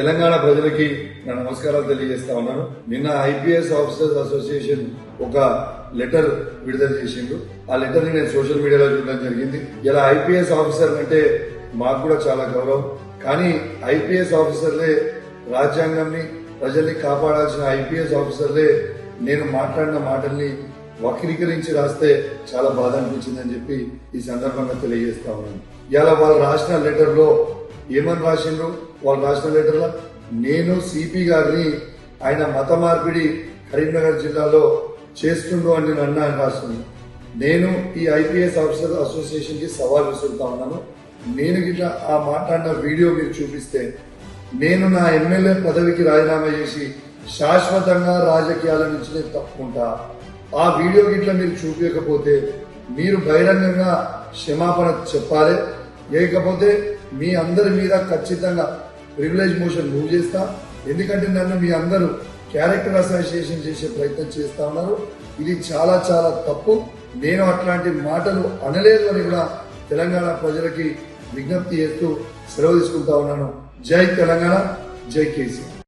తెలంగాణ ప్రజలకి నా నమస్కారాలు తెలియజేస్తా ఉన్నాను. నిన్న ఐపీఎస్ ఆఫీసర్స్ అసోసియేషన్ ఒక లెటర్ విడుదల చేసిండు. ఆ లెటర్ ని నేను సోషల్ మీడియాలో చూడడం జరిగింది. ఇలా ఐపీఎస్ ఆఫీసర్ అంటే మాకు కూడా చాలా గౌరవం. కానీ ఐపీఎస్ ఆఫీసర్లే రాజ్యాంగాన్ని ప్రజల్ని కాపాడాల్సిన ఐపీఎస్ ఆఫీసర్లే నేను మాట్లాడిన మాటల్ని వక్రీకరించి రాస్తే చాలా బాధ అనిపించిందని చెప్పి ఈ సందర్భంగా తెలియజేస్తా ఉన్నాను. ఇలా వాళ్ళు రాసిన లెటర్ లో ఏమని రాసిండ్రు? వాళ్ళు రాసిన లెటర్లో నేను సిపి గారిని ఆయన మత మార్పిడి కరీంనగర్ జిల్లాలో చేస్తుండ్రు అని నేను అన్నా అని రాస్తుంది. నేను ఈ ఐపీఎస్ ఆఫీసర్ అసోసియేషన్ కి సవాల్ విసురుతా ఉన్నాను. నేను గిట్లా ఆ మాట్లాడిన వీడియో మీరు చూపిస్తే నేను నా ఎమ్మెల్యే పదవికి రాజీనామా చేసి శాశ్వతంగా రాజకీయాల నుంచి నేను తప్పుకుంటా. ఆ వీడియో గిట్లా మీరు చూపించకపోతే మీరు బహిరంగంగా క్షమాపణ చెప్పాలి. లేకపోతే మీ అందరి మీద ఖచ్చితంగా ప్రివిలేజ్ మోషన్ మూవ్ చేస్తా. ఎందుకంటే నన్ను మీ అందరూ క్యారెక్టర్ అసోసియేషన్ చేసే ప్రయత్నం చేస్తా ఉన్నారు. ఇది చాలా చాలా తప్పు. నేను అట్లాంటి మాటలు అనలేదు అని కూడా తెలంగాణ ప్రజలకి విజ్ఞప్తి చేస్తూ సెలవు తీసుకుంటా ఉన్నాను. జై తెలంగాణ, జై కేసీఆర్.